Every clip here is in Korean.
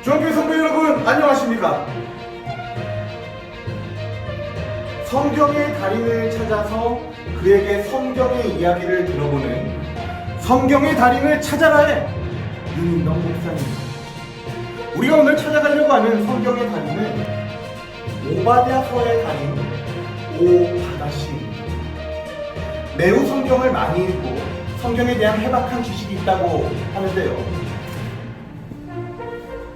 주한교회 성도 여러분, 안녕하십니까? 성경의 달인을 찾아서 그에게 성경의 이야기를 들어보는 성경의 달인을 찾아라의 윤인덕 목사입니다. 우리가 오늘 찾아가려고 하는 성경의 달인은 오바댜서의 달인 오바다시입니다. 매우 성경을 많이 읽고 성경에 대한 해박한 지식이 있다고 하는데요.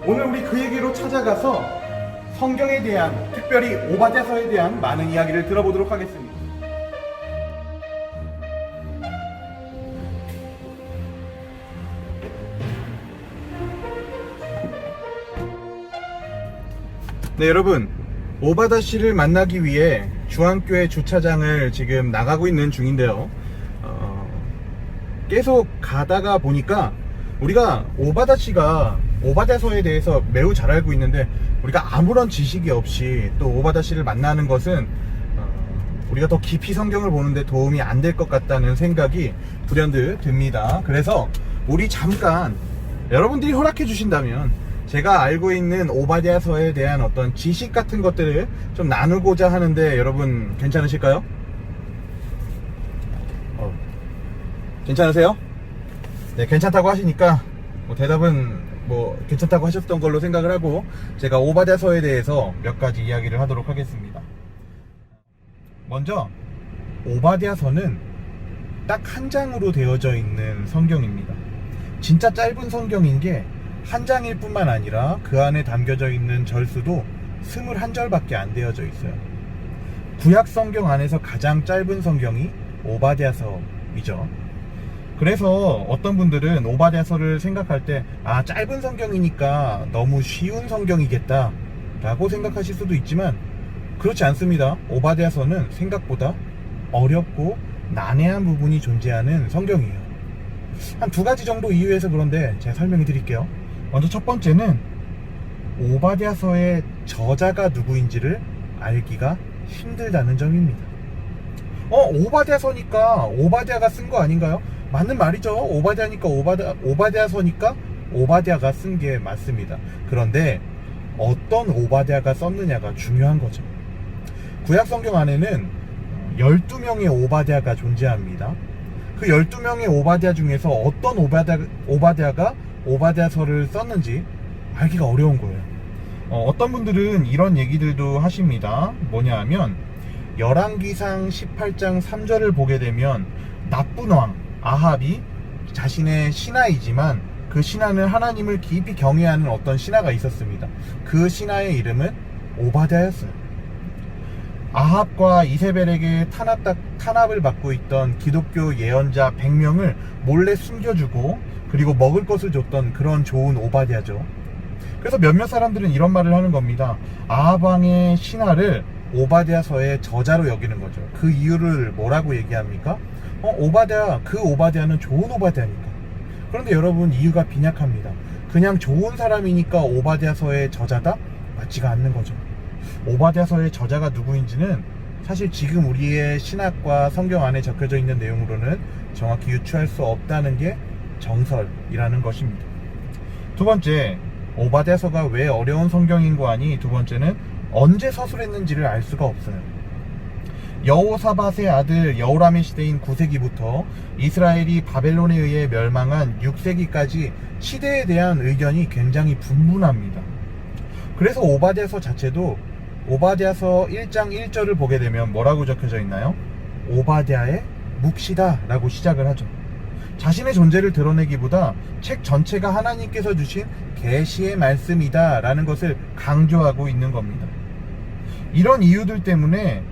오늘 우리 그에게로 찾아가서 성경에 대한, 특별히 오바댜서에 대한 많은 이야기를 들어보도록 하겠습니다. 네, 여러분, 오바다시를 만나기 위해 주한교회 주차장을 지금 나가고 있는 중인데요. 계속 가다가 보니까 우리가 오바다시가 오바댜서에 대해서 매우 잘 알고 있는데 우리가 아무런 지식이 없이 또 오바다시를 만나는 것은 우리가 더 깊이 성경을 보는데 도움이 안 될 것 같다는 생각이 불현듯 듭니다. 그래서 우리 잠깐, 여러분들이 허락해 주신다면 제가 알고 있는 오바댜서에 대한 어떤 지식 같은 것들을 좀 나누고자 하는데 여러분 괜찮으실까요? 괜찮으세요? 네, 괜찮다고 하시니까 대답은 괜찮다고 하셨던 걸로 생각을 하고 제가 오바댜서에 대해서 몇 가지 이야기를 하도록 하겠습니다. 먼저 오바댜서는 딱 한 장으로 되어져 있는 성경입니다. 진짜 짧은 성경인 게 한 장일 뿐만 아니라 그 안에 담겨져 있는 절수도 21절밖에 안 되어져 있어요. 구약 성경 안에서 가장 짧은 성경이 오바댜서이죠. 그래서 어떤 분들은 오바댜서를 생각할 때 짧은 성경이니까 너무 쉬운 성경이겠다 라고 생각하실 수도 있지만 그렇지 않습니다. 오바댜서는 생각보다 어렵고 난해한 부분이 존재하는 성경이에요. 한 두 가지 정도 이유에서 그런데 제가 설명해 드릴게요. 먼저 첫 번째는 오바댜서의 저자가 누구인지를 알기가 힘들다는 점입니다. 오바댜서니까 오바댜가 쓴 거 아닌가요? 맞는 말이죠. 오바댜니까 오바댜서니까 오바댜가 쓴 게 맞습니다. 그런데 어떤 오바댜가 썼느냐가 중요한 거죠. 구약 성경 안에는 12명의 오바댜가 존재합니다. 그 12명의 오바댜 중에서 어떤 오바댜가 오바댜서를 썼는지 알기가 어려운 거예요. 어떤 분들은 이런 얘기들도 하십니다. 뭐냐 하면 열왕기상 18장 3절을 보게 되면 나쁜 왕 아합이 자신의 신하이지만 그 신하는 하나님을 깊이 경외하는 어떤 신하가 있었습니다. 그 신하의 이름은 오바댜였어요. 아합과 이세벨에게 탄압을 받고 있던 기독교 예언자 100명을 몰래 숨겨주고 그리고 먹을 것을 줬던 그런 좋은 오바댜죠. 그래서 몇몇 사람들은 이런 말을 하는 겁니다. 아합 왕의 신하를 오바댜서의 저자로 여기는 거죠. 그 이유를 뭐라고 얘기합니까? 그 오바댜는 좋은 오바댜니까. 그런데 여러분, 이유가 빈약합니다. 그냥 좋은 사람이니까 오바댜서의 저자다? 맞지가 않는 거죠. 오바댜서의 저자가 누구인지는 사실 지금 우리의 신학과 성경 안에 적혀져 있는 내용으로는 정확히 유추할 수 없다는 게 정설이라는 것입니다. 두 번째, 오바댜서가 왜 어려운 성경인 거 아니? 두 번째는 언제 서술했는지를 알 수가 없어요. 여호사밧의 아들 여호람의 시대인 9세기부터 이스라엘이 바벨론에 의해 멸망한 6세기까지 시대에 대한 의견이 굉장히 분분합니다. 그래서 오바댜서 자체도 오바댜서 1장 1절을 보게 되면 뭐라고 적혀져 있나요? 오바댜의 묵시다 라고 시작을 하죠. 자신의 존재를 드러내기보다 책 전체가 하나님께서 주신 계시의 말씀이다 라는 것을 강조하고 있는 겁니다. 이런 이유들 때문에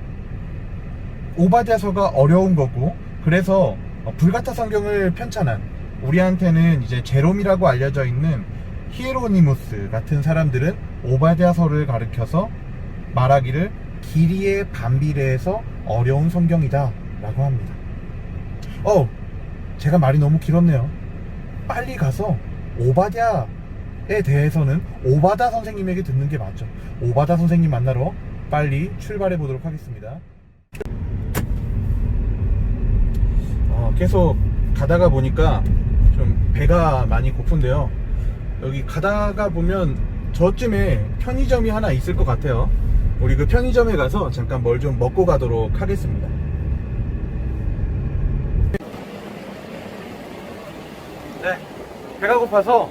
오바댜서가 어려운 거고, 그래서 불가타 성경을 편찬한, 우리한테는 이제 제롬이라고 알려져 있는 히에로니무스 같은 사람들은 오바댜서를 가르쳐서 말하기를 기리에 반비례해서 어려운 성경이다 라고 합니다. 제가 말이 너무 길었네요. 빨리 가서 오바댜에 대해서는 오바다 선생님에게 듣는 게 맞죠. 오바다 선생님 만나러 빨리 출발해 보도록 하겠습니다. 계속 가다가 보니까 좀 배가 많이 고픈데요. 여기 가다가 보면 저쯤에 편의점이 하나 있을 것 같아요. 우리 그 편의점에 가서 잠깐 뭘 좀 먹고 가도록 하겠습니다. 네, 배가 고파서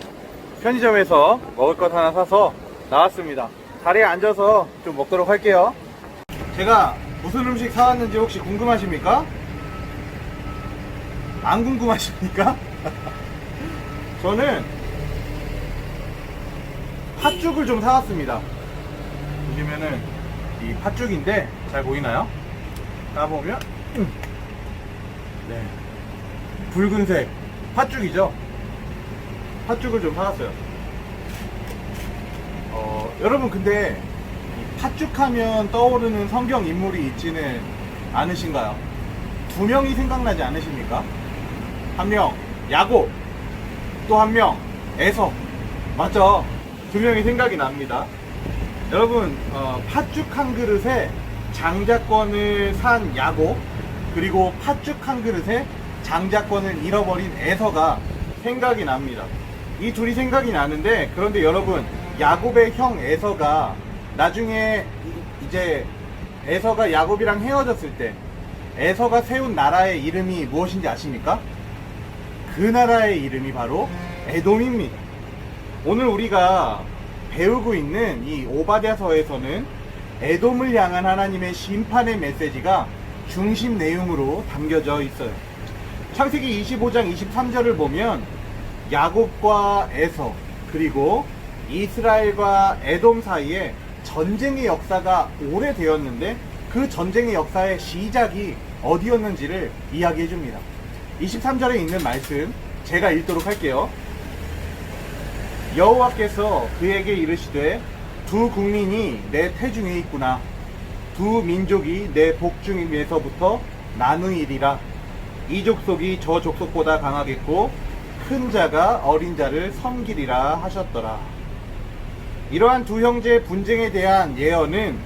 편의점에서 먹을 것 하나 사서 나왔습니다. 자리에 앉아서 좀 먹도록 할게요. 제가 무슨 음식 사왔는지 혹시 궁금하십니까? 안 궁금하십니까? 저는 팥죽을 좀 사왔습니다. 보시면은 이 팥죽인데 잘 보이나요? 까보면 네, 붉은색 팥죽이죠. 팥죽을 좀 사왔어요. 여러분 근데 이 팥죽하면 떠오르는 성경 인물이 있지는 않으신가요? 두 명이 생각나지 않으십니까? 한 명 야곱, 또 한 명 에서. 맞죠? 두 명이 생각이 납니다. 여러분 팥죽 한 그릇에 장자권을 산 야곱, 그리고 팥죽 한 그릇에 장자권을 잃어버린 에서가 생각이 납니다. 이 둘이 생각이 나는데, 그런데 여러분 야곱의 형 에서가 나중에 이제 에서가 야곱이랑 헤어졌을 때 에서가 세운 나라의 이름이 무엇인지 아십니까? 그 나라의 이름이 바로 에돔입니다. 오늘 우리가 배우고 있는 이 오바댜서에서는 에돔을 향한 하나님의 심판의 메시지가 중심 내용으로 담겨져 있어요. 창세기 25장 23절을 보면 야곱과 에서, 그리고 이스라엘과 에돔 사이에 전쟁의 역사가 오래되었는데 그 전쟁의 역사의 시작이 어디였는지를 이야기해 줍니다. 23절에 있는 말씀 제가 읽도록 할게요. 여호와께서 그에게 이르시되 두 국민이 내 태중에 있구나. 두 민족이 내 복중에서부터 나누이리라. 이 족속이 저 족속보다 강하겠고 큰 자가 어린 자를 섬기리라 하셨더라. 이러한 두 형제의 분쟁에 대한 예언은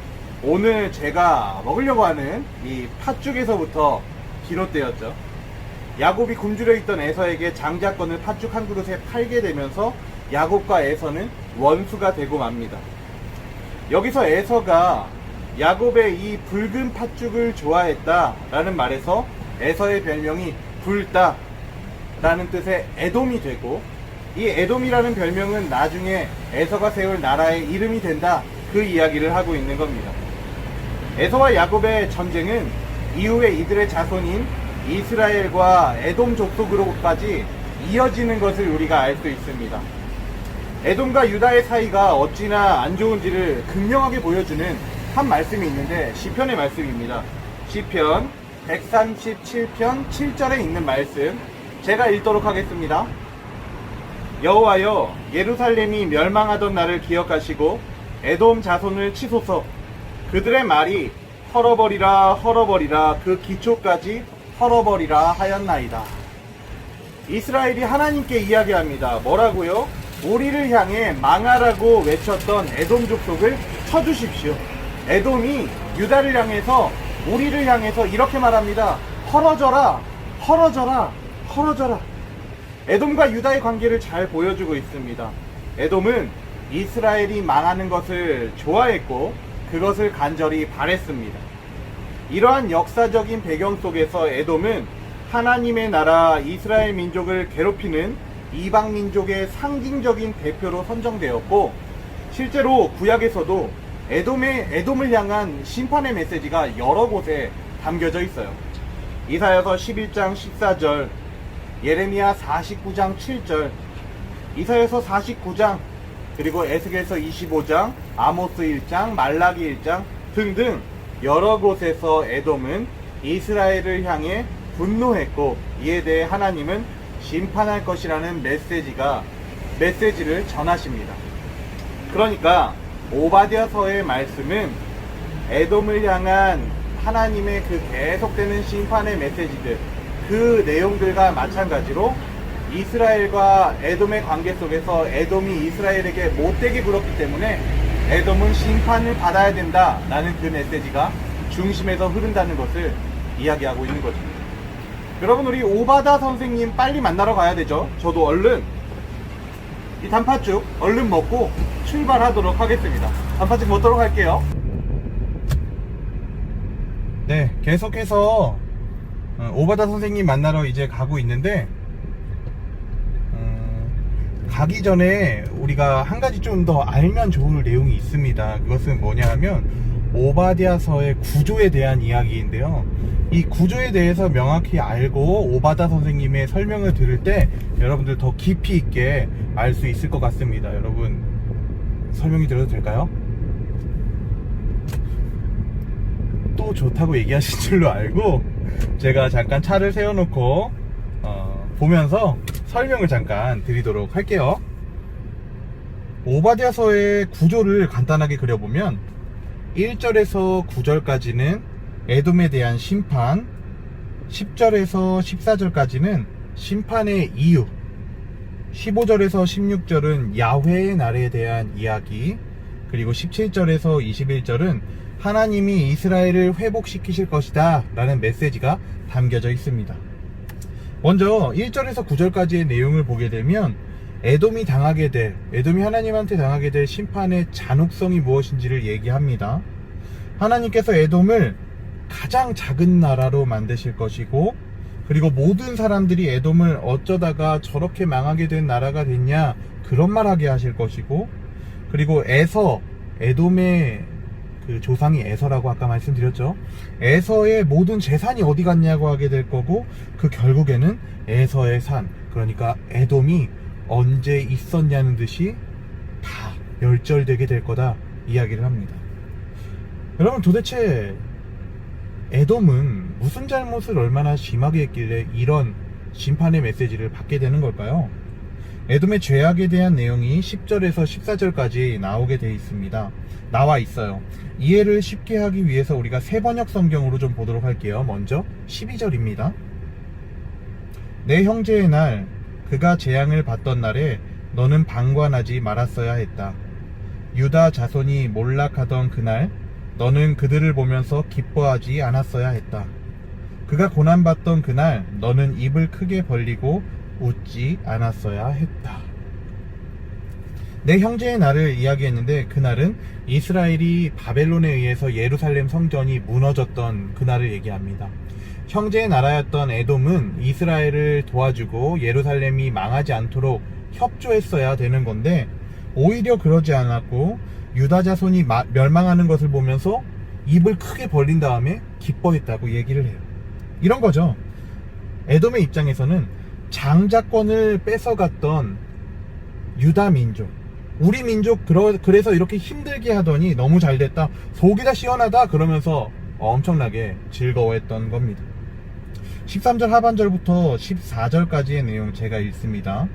오늘 제가 먹으려고 하는 이 팥죽에서부터 비롯되었죠. 야곱이 굶주려 있던 에서에게 장자권을 팥죽 한 그릇에 팔게 되면서 야곱과 에서는 원수가 되고 맙니다. 여기서 에서가 야곱의 이 붉은 팥죽을 좋아했다라는 말에서 에서의 별명이 붉다라는 뜻의 에돔이 되고, 이 에돔이라는 별명은 나중에 에서가 세울 나라의 이름이 된다, 그 이야기를 하고 있는 겁니다. 에서와 야곱의 전쟁은 이후에 이들의 자손인 이스라엘과 에돔 족속으로까지 이어지는 것을 우리가 알 수 있습니다. 에돔과 유다의 사이가 어찌나 안 좋은지를 극명하게 보여주는 한 말씀이 있는데 시편의 말씀입니다. 시편 137편 7절에 있는 말씀 제가 읽도록 하겠습니다. 여호와여, 예루살렘이 멸망하던 날을 기억하시고 에돔 자손을 치소서. 그들의 말이 헐어버리라 헐어버리라 그 기초까지 헐어버리라 하였나이다. 이스라엘이 하나님께 이야기합니다. 뭐라고요? 우리를 향해 망하라고 외쳤던 에돔 족속을 쳐주십시오. 에돔이 유다를 향해서, 우리를 향해서 이렇게 말합니다. 헐어져라 헐어져라 헐어져라. 에돔과 유다의 관계를 잘 보여주고 있습니다. 에돔은 이스라엘이 망하는 것을 좋아했고 그것을 간절히 바랬습니다. 이러한 역사적인 배경 속에서 에돔은 하나님의 나라 이스라엘 민족을 괴롭히는 이방 민족의 상징적인 대표로 선정되었고, 실제로 구약에서도 에돔을 향한 심판의 메시지가 여러 곳에 담겨져 있어요. 이사야서 11장 14절, 예레미야 49장 7절, 이사야서 49장, 그리고 에스겔서 25장, 아모스 1장, 말라기 1장 등등 여러 곳에서 에돔은 이스라엘을 향해 분노했고, 이에 대해 하나님은 심판할 것이라는 메시지를 전하십니다. 그러니까 오바댜서의 말씀은 에돔을 향한 하나님의 그 계속되는 심판의 메시지들, 그 내용들과 마찬가지로 이스라엘과 에돔의 관계 속에서 에돔이 이스라엘에게 못되게 굴었기 때문에 에돔은 심판을 받아야 된다라는 그 메시지가 중심에서 흐른다는 것을 이야기하고 있는 거죠. 여러분, 우리 오바다 선생님 빨리 만나러 가야 되죠. 저도 얼른 이 단팥죽 얼른 먹고 출발하도록 하겠습니다. 단팥죽 먹도록 할게요. 네, 계속해서 오바다 선생님 만나러 이제 가고 있는데, 가기 전에 우리가 한 가지 좀 더 알면 좋을 내용이 있습니다. 그것은 뭐냐 하면 오바댜서의 구조에 대한 이야기인데요. 이 구조에 대해서 명확히 알고 오바다 선생님의 설명을 들을 때 여러분들 더 깊이 있게 알 수 있을 것 같습니다. 여러분, 설명이 드려도 될까요? 또 좋다고 얘기하신 줄로 알고 제가 잠깐 차를 세워놓고 보면서 설명을 잠깐 드리도록 할게요. 오바댜서의 구조를 간단하게 그려보면 1절에서 9절까지는 에돔에 대한 심판, 10절에서 14절까지는 심판의 이유, 15절에서 16절은 야훼의 날에 대한 이야기, 그리고 17절에서 21절은 하나님이 이스라엘을 회복시키실 것이다 라는 메시지가 담겨져 있습니다. 먼저 1절에서 9절까지의 내용을 보게 되면 에돔이 하나님한테 당하게 될 심판의 잔혹성이 무엇인지를 얘기합니다. 하나님께서 에돔을 가장 작은 나라로 만드실 것이고, 그리고 모든 사람들이 에돔을 어쩌다가 저렇게 망하게 된 나라가 됐냐 그런 말 하게 하실 것이고, 그리고 에돔의 그 조상이 에서라고 아까 말씀드렸죠. 에서의 모든 재산이 어디 갔냐고 하게 될 거고, 그 결국에는 에서의 산, 그러니까 에돔이 언제 있었냐는 듯이 다 멸절되게 될 거다 이야기를 합니다. 여러분, 도대체 에돔은 무슨 잘못을 얼마나 심하게 했길래 이런 심판의 메시지를 받게 되는 걸까요? 에돔의 죄악에 대한 내용이 10절에서 14절까지 나와 있어요. 이해를 쉽게 하기 위해서 우리가 세번역 성경으로 좀 보도록 할게요. 먼저 12절입니다. 내 형제의 날, 그가 재앙을 받던 날에 너는 방관하지 말았어야 했다. 유다 자손이 몰락하던 그날, 너는 그들을 보면서 기뻐하지 않았어야 했다. 그가 고난받던 그날, 너는 입을 크게 벌리고 웃지 않았어야 했다. 내 형제의 날을 이야기했는데, 그날은 이스라엘이 바벨론에 의해서 예루살렘 성전이 무너졌던 그날을 얘기합니다. 형제의 나라였던 에돔은 이스라엘을 도와주고 예루살렘이 망하지 않도록 협조했어야 되는 건데, 오히려 그러지 않았고 유다 자손이 멸망하는 것을 보면서 입을 크게 벌린 다음에 기뻐했다고 얘기를 해요. 이런 거죠. 에돔의 입장에서는 장자권을 뺏어갔던 유다 민족, 우리 민족 그래서 이렇게 힘들게 하더니 너무 잘됐다, 속이 다 시원하다 그러면서 엄청나게 즐거워했던 겁니다. 13절 하반절부터 14절까지의 내용 제가 읽습니다.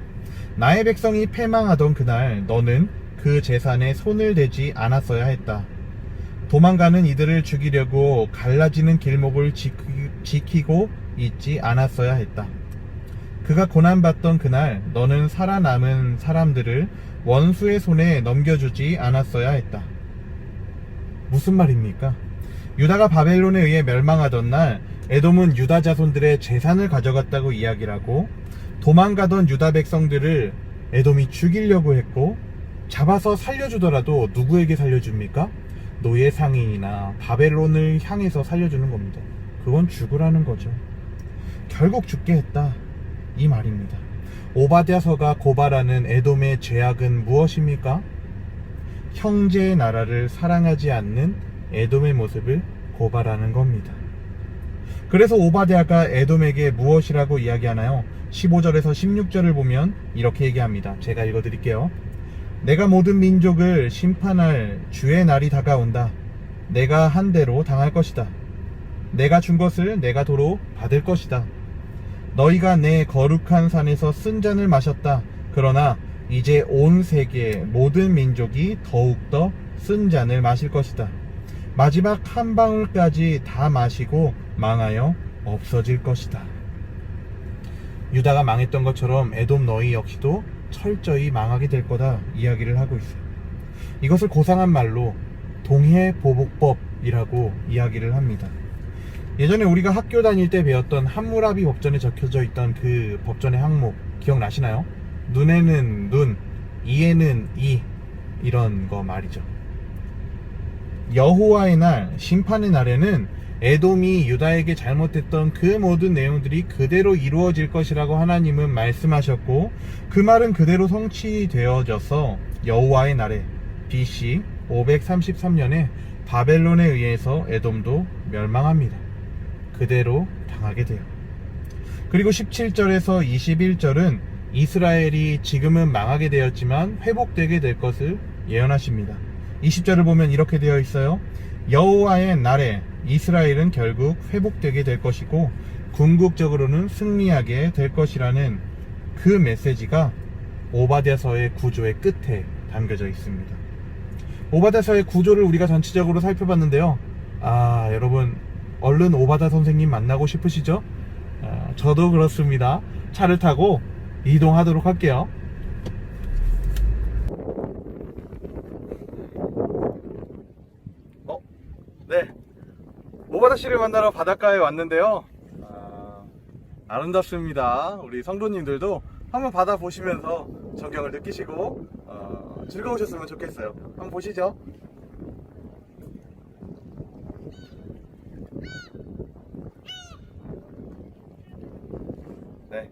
나의 백성이 패망하던 그날, 너는 그 재산에 손을 대지 않았어야 했다. 도망가는 이들을 죽이려고 갈라지는 길목을 지키고 있지 않았어야 했다. 그가 고난받던 그날, 너는 살아남은 사람들을 원수의 손에 넘겨주지 않았어야 했다. 무슨 말입니까? 유다가 바벨론에 의해 멸망하던 날, 에돔은 유다 자손들의 재산을 가져갔다고 이야기를 하고, 도망가던 유다 백성들을 에돔이 죽이려고 했고, 잡아서 살려주더라도 누구에게 살려줍니까? 노예 상인이나 바벨론을 향해서 살려주는 겁니다. 그건 죽으라는 거죠. 결국 죽게 했다, 이 말입니다. 오바댜서가 고발하는 에돔의 죄악은 무엇입니까? 형제의 나라를 사랑하지 않는 에돔의 모습을 고발하는 겁니다. 그래서 오바댜가 에돔에게 무엇이라고 이야기하나요? 15절에서 16절을 보면 이렇게 얘기합니다. 제가 읽어드릴게요. 내가 모든 민족을 심판할 주의 날이 다가온다. 내가 한 대로 당할 것이다. 내가 준 것을 내가 도로 받을 것이다. 너희가 내 거룩한 산에서 쓴 잔을 마셨다. 그러나 이제 온 세계의 모든 민족이 더욱더 쓴 잔을 마실 것이다. 마지막 한 방울까지 다 마시고 망하여 없어질 것이다. 유다가 망했던 것처럼 에돔 너희 역시도 철저히 망하게 될 거다 이야기를 하고 있어요. 이것을 고상한 말로 동해보복법이라고 이야기를 합니다. 예전에 우리가 학교 다닐 때 배웠던 함무라비 법전에 적혀져 있던 그 법전의 항목 기억나시나요? 눈에는 눈, 이에는 이, 이런 거 말이죠. 여호와의 날, 심판의 날에는 에돔이 유다에게 잘못했던 그 모든 내용들이 그대로 이루어질 것이라고 하나님은 말씀하셨고, 그 말은 그대로 성취되어져서 여호와의 날에 BC 533년에 바벨론에 의해서 에돔도 멸망합니다. 그대로 당하게 돼요. 그리고 17절에서 21절은 이스라엘이 지금은 망하게 되었지만 회복되게 될 것을 예언하십니다. 20절을 보면 이렇게 되어 있어요. 여호와의 날에 이스라엘은 결국 회복되게 될 것이고 궁극적으로는 승리하게 될 것이라는 그 메시지가 오바댜서의 구조의 끝에 담겨져 있습니다. 오바댜서의 구조를 우리가 전체적으로 살펴봤는데요. 여러분 얼른 오바댜 선생님 만나고 싶으시죠? 저도 그렇습니다. 차를 타고 이동하도록 할게요. 네, 오바댜 씨를 만나러 바닷가에 왔는데요. 아름답습니다. 우리 성도님들도 한번 바다 보시면서 전경을 느끼시고 즐거우셨으면 좋겠어요. 한번 보시죠. 네.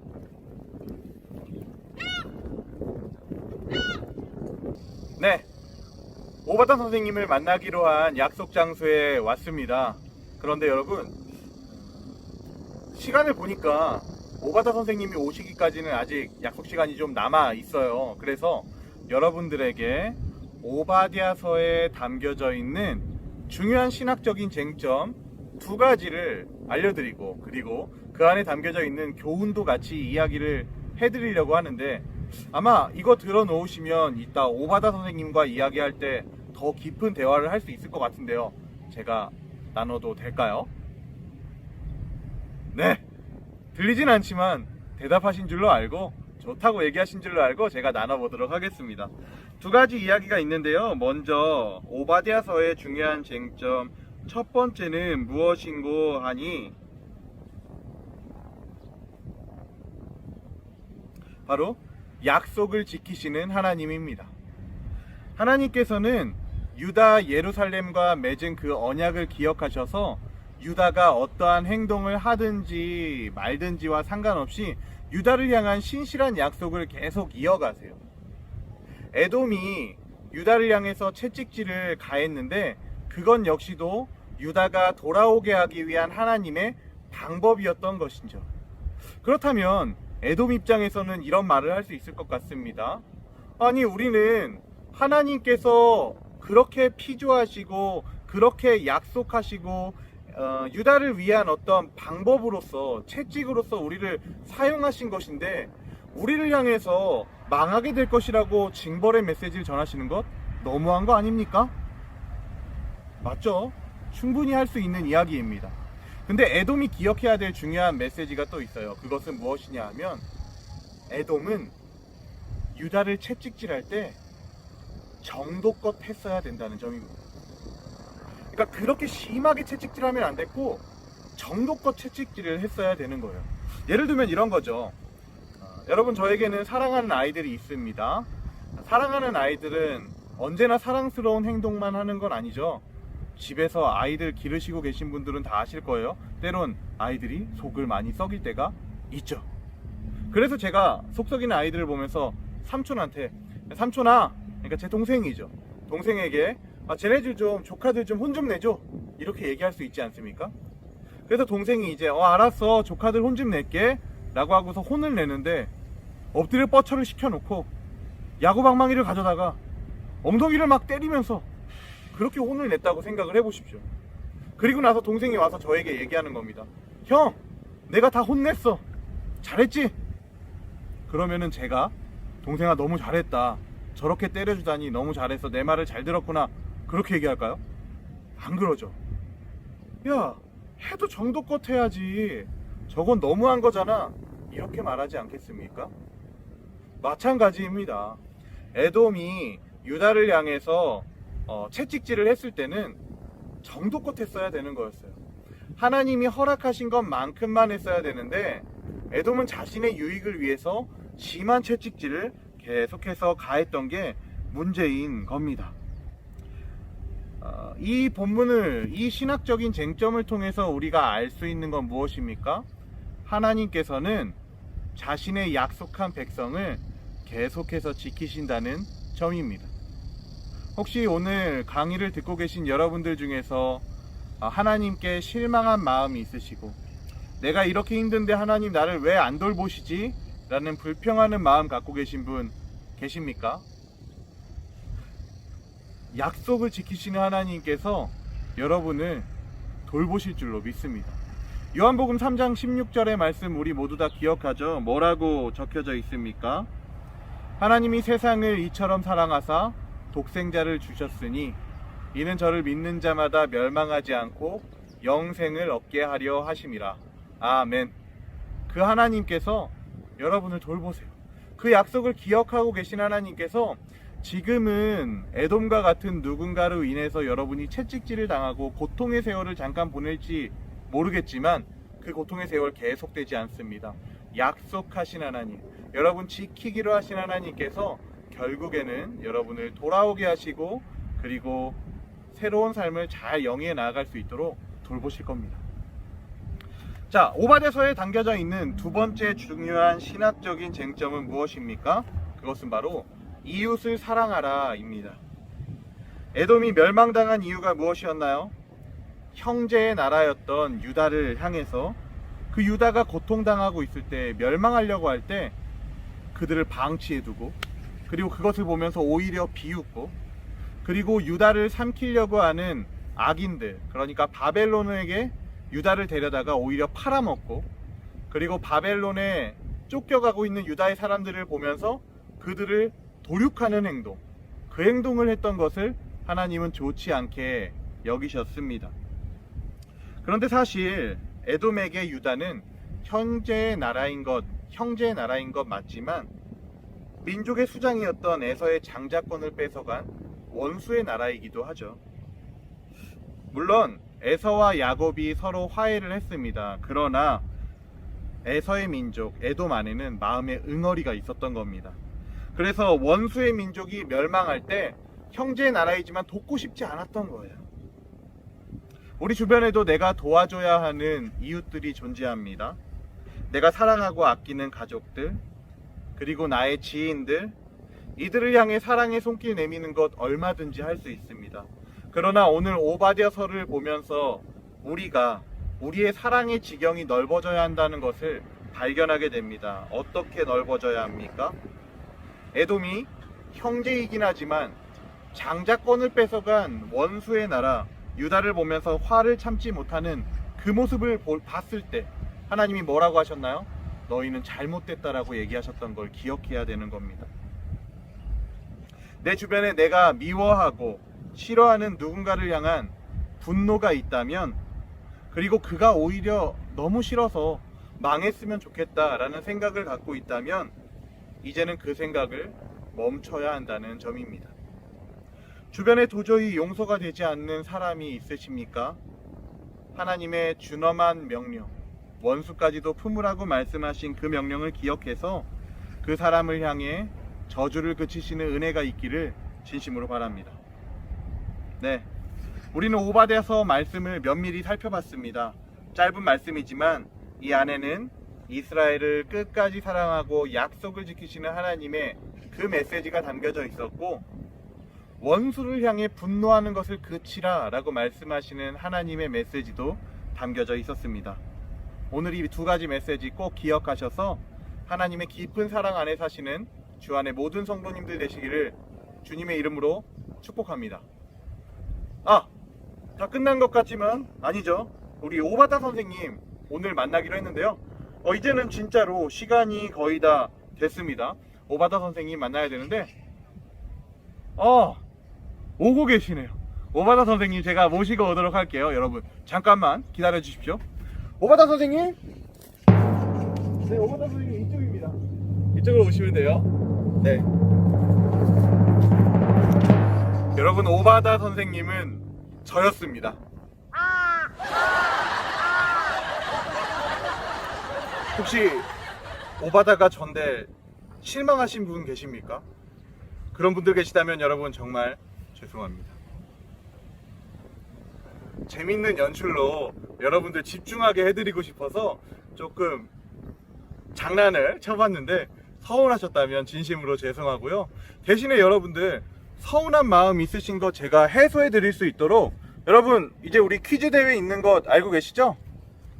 네. 오바댜 선생님을 만나기로 한 약속 장소에 왔습니다. 그런데 여러분, 시간을 보니까 오바댜 선생님이 오시기까지는 아직 약속 시간이 좀 남아 있어요. 그래서 여러분들에게 오바댜서에 담겨져 있는 중요한 신학적인 쟁점 두 가지를 알려드리고, 그리고 그 안에 담겨져 있는 교훈도 같이 이야기를 해드리려고 하는데, 아마 이거 들어놓으시면 이따 오바댜 선생님과 이야기할 때 더 깊은 대화를 할 수 있을 것 같은데요. 제가 나눠도 될까요? 네, 들리진 않지만 대답하신 줄로 알고 좋다고 얘기하신 줄로 알고 제가 나눠보도록 하겠습니다. 두 가지 이야기가 있는데요. 먼저 오바댜서의 중요한 쟁점 첫 번째는 무엇인고 하니, 바로 약속을 지키시는 하나님입니다. 하나님께서는 유다 예루살렘과 맺은 그 언약을 기억하셔서 유다가 어떠한 행동을 하든지 말든지와 상관없이 유다를 향한 신실한 약속을 계속 이어가세요. 에돔이 유다를 향해서 채찍질을 가했는데 그건 역시도 유다가 돌아오게 하기 위한 하나님의 방법이었던 것이죠. 그렇다면 에돔 입장에서는 이런 말을 할 수 있을 것 같습니다. 아니, 우리는 하나님께서 그렇게 피조하시고 그렇게 약속하시고 유다를 위한 어떤 방법으로서, 채찍으로서 우리를 사용하신 것인데 우리를 향해서 망하게 될 것이라고 징벌의 메시지를 전하시는 것 너무한 거 아닙니까? 맞죠? 충분히 할 수 있는 이야기입니다. 근데 에돔이 기억해야 될 중요한 메시지가 또 있어요. 그것은 무엇이냐 하면, 에돔은 유다를 채찍질할 때 정도껏 했어야 된다는 점입니다. 그러니까 그렇게 심하게 채찍질하면 안 됐고 정도껏 채찍질을 했어야 되는 거예요. 예를 들면 이런 거죠. 여러분, 저에게는 사랑하는 아이들이 있습니다. 사랑하는 아이들은 언제나 사랑스러운 행동만 하는 건 아니죠. 집에서 아이들 기르시고 계신 분들은 다 아실 거예요. 때론 아이들이 속을 많이 썩일 때가 있죠. 그래서 제가 속 썩이는 아이들을 보면서 삼촌한테, 삼촌아, 그러니까 제 동생이죠, 동생에게 쟤네들 좀, 조카들 좀 혼 좀 내줘, 이렇게 얘기할 수 있지 않습니까? 그래서 동생이 이제 알았어, 조카들 혼 좀 낼게 라고 하고서 혼을 내는데 엎드려 뻗쳐를 시켜놓고 야구방망이를 가져다가 엉덩이를 막 때리면서 그렇게 혼을 냈다고 생각을 해보십시오. 그리고 나서 동생이 와서 저에게 얘기하는 겁니다. 형, 내가 다 혼냈어, 잘했지? 그러면은 제가, 동생아 너무 잘했다, 저렇게 때려주다니 너무 잘했어, 내 말을 잘 들었구나, 그렇게 얘기할까요? 안 그러죠. 야, 해도 정도껏 해야지, 저건 너무한 거잖아, 이렇게 말하지 않겠습니까? 마찬가지입니다. 에돔이 유다를 향해서 채찍질을 했을 때는 정도껏 했어야 되는 거였어요. 하나님이 허락하신 것만큼만 했어야 되는데 에돔은 자신의 유익을 위해서 심한 채찍질을 계속해서 가했던 게 문제인 겁니다. 이 본문을, 이 신학적인 쟁점을 통해서 우리가 알 수 있는 건 무엇입니까? 하나님께서는 자신의 약속한 백성을 계속해서 지키신다는 점입니다. 혹시 오늘 강의를 듣고 계신 여러분들 중에서 하나님께 실망한 마음이 있으시고, 내가 이렇게 힘든데 하나님 나를 왜 안 돌보시지? 라는 불평하는 마음 갖고 계신 분 계십니까? 약속을 지키시는 하나님께서 여러분을 돌보실 줄로 믿습니다. 요한복음 3장 16절의 말씀 우리 모두 다 기억하죠? 뭐라고 적혀져 있습니까? 하나님이 세상을 이처럼 사랑하사 독생자를 주셨으니 이는 저를 믿는 자마다 멸망하지 않고 영생을 얻게 하려 하심이라. 아멘. 그 하나님께서 여러분을 돌보세요. 그 약속을 기억하고 계신 하나님께서 지금은 에돔과 같은 누군가로 인해서 여러분이 채찍질을 당하고 고통의 세월을 잠깐 보낼지 모르겠지만 그 고통의 세월 계속되지 않습니다. 약속하신 하나님, 여러분 지키기로 하신 하나님께서 결국에는 여러분을 돌아오게 하시고 그리고 새로운 삶을 잘 영위해 나아갈 수 있도록 돌보실 겁니다. 자, 오바댜서에 담겨져 있는 두 번째 중요한 신학적인 쟁점은 무엇입니까? 그것은 바로 이웃을 사랑하라 입니다. 에돔이 멸망당한 이유가 무엇이었나요? 형제의 나라였던 유다를 향해서 그 유다가 고통당하고 있을 때, 멸망하려고 할 때 그들을 방치해두고, 그리고 그것을 보면서 오히려 비웃고, 그리고 유다를 삼키려고 하는 악인들, 그러니까 바벨론에게 유다를 데려다가 오히려 팔아먹고, 그리고 바벨론에 쫓겨가고 있는 유다의 사람들을 보면서 그들을 도륙하는 행동, 그 행동을 했던 것을 하나님은 좋지 않게 여기셨습니다. 그런데 사실 에돔에게 유다는 형제의 나라인 것 맞지만 민족의 수장이었던 에서의 장자권을 뺏어간 원수의 나라이기도 하죠. 물론 에서와 야곱이 서로 화해를 했습니다. 그러나 에서의 민족 에돔 안에는 마음의 응어리가 있었던 겁니다. 그래서 원수의 민족이 멸망할 때 형제의 나라이지만 돕고 싶지 않았던 거예요. 우리 주변에도 내가 도와줘야 하는 이웃들이 존재합니다. 내가 사랑하고 아끼는 가족들, 그리고 나의 지인들, 이들을 향해 사랑의 손길 내미는 것 얼마든지 할 수 있습니다. 그러나 오늘 오바댜서를 보면서 우리가 우리의 사랑의 지경이 넓어져야 한다는 것을 발견하게 됩니다. 어떻게 넓어져야 합니까? 에돔이 형제이긴 하지만 장자권을 뺏어간 원수의 나라 유다를 보면서 화를 참지 못하는 그 모습을 봤을 때 하나님이 뭐라고 하셨나요? 너희는 잘못됐다라고 얘기하셨던 걸 기억해야 되는 겁니다. 내 주변에 내가 미워하고 싫어하는 누군가를 향한 분노가 있다면, 그리고 그가 오히려 너무 싫어서 망했으면 좋겠다라는 생각을 갖고 있다면 이제는 그 생각을 멈춰야 한다는 점입니다. 주변에 도저히 용서가 되지 않는 사람이 있으십니까? 하나님의 준엄한 명령, 원수까지도 품으라고 말씀하신 그 명령을 기억해서 그 사람을 향해 저주를 그치시는 은혜가 있기를 진심으로 바랍니다. 네, 우리는 오바댜서 말씀을 면밀히 살펴봤습니다. 짧은 말씀이지만 이 안에는 이스라엘을 끝까지 사랑하고 약속을 지키시는 하나님의 그 메시지가 담겨져 있었고, 원수를 향해 분노하는 것을 그치라 라고 말씀하시는 하나님의 메시지도 담겨져 있었습니다. 오늘 이 두 가지 메시지 꼭 기억하셔서 하나님의 깊은 사랑 안에 사시는 주 안의 모든 성도님들 되시기를 주님의 이름으로 축복합니다. 다 끝난 것 같지만 아니죠. 우리 오바타 선생님 오늘 만나기로 했는데요. 이제는 진짜로 시간이 거의 다 됐습니다. 오바타 선생님 만나야 되는데 오고 계시네요. 오바타 선생님 제가 모시고 오도록 할게요. 여러분 잠깐만 기다려 주십시오. 오바타 선생님, 네, 오바타 선생님 이쪽입니다. 이쪽으로 오시면 돼요. 네. 여러분 오바타 선생님은 저였습니다. 혹시 오바타가 전데 실망하신 분 계십니까? 그런 분들 계시다면 여러분 정말 죄송합니다. 재밌는 연출로 여러분들 집중하게 해드리고 싶어서 조금 장난을 쳐봤는데 서운하셨다면 진심으로 죄송하고요. 대신에 여러분들 서운한 마음 있으신 거 제가 해소해 드릴 수 있도록, 여러분 이제 우리 퀴즈 대회 있는 거 알고 계시죠?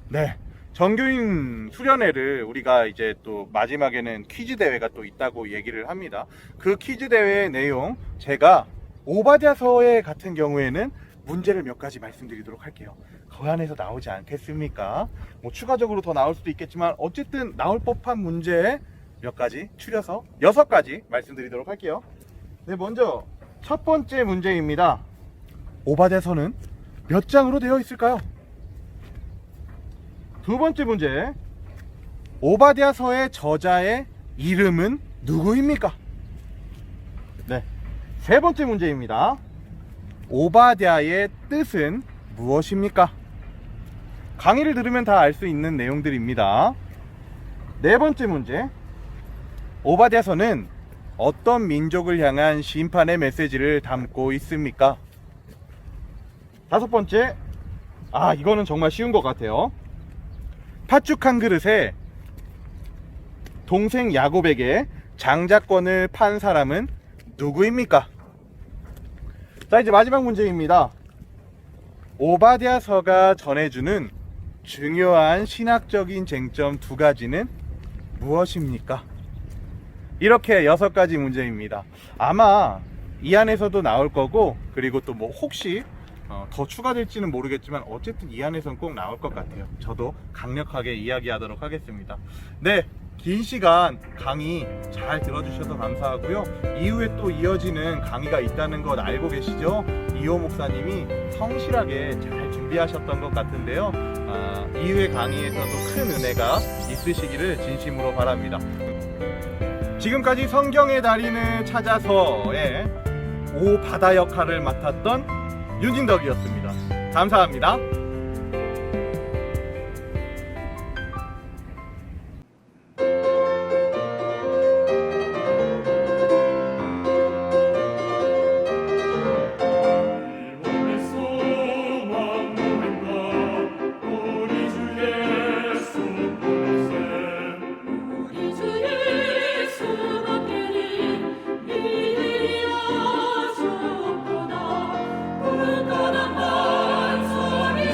네, 전교인 수련회를 우리가 이제 또 마지막에는 퀴즈 대회가 또 있다고 얘기를 합니다. 그 퀴즈 대회의 내용, 제가 오바댜서에 같은 경우에는 문제를 몇 가지 말씀드리도록 할게요. 그 안에서 나오지 않겠습니까? 뭐 추가적으로 더 나올 수도 있겠지만 어쨌든 나올 법한 문제 몇 가지 추려서 6가지 말씀드리도록 할게요. 네, 먼저 첫 번째 문제입니다. 오바댜서는 몇 장으로 되어 있을까요? 두 번째 문제, 오바댜서의 저자의 이름은 누구입니까? 네, 세 번째 문제입니다. 오바댜의 뜻은 무엇입니까? 강의를 들으면 다 알 수 있는 내용들입니다. 네 번째 문제, 오바댜서는 어떤 민족을 향한 심판의 메시지를 담고 있습니까? 다섯 번째, 이거는 정말 쉬운 것 같아요. 팥죽 한 그릇에 동생 야곱에게 장자권을 판 사람은 누구입니까? 자, 이제 마지막 문제입니다. 오바댜서가 전해주는 중요한 신학적인 쟁점 2가지는 무엇입니까? 이렇게 6가지 문제입니다. 아마 이 안에서도 나올 거고, 그리고 또 뭐 혹시 더 추가될지는 모르겠지만 어쨌든 이 안에서는 꼭 나올 것 같아요. 저도 강력하게 이야기하도록 하겠습니다. 네, 긴 시간 강의 잘 들어주셔서 감사하고요. 이후에 또 이어지는 강의가 있다는 것 알고 계시죠? 이호 목사님이 성실하게 잘 준비하셨던 것 같은데요. 이후의 강의에서도 큰 은혜가 있으시기를 진심으로 바랍니다. 지금까지 성경의 달인을 찾아서의 오바댜 역할을 맡았던 윤진덕이었습니다. 감사합니다. 그 떠난 만 소리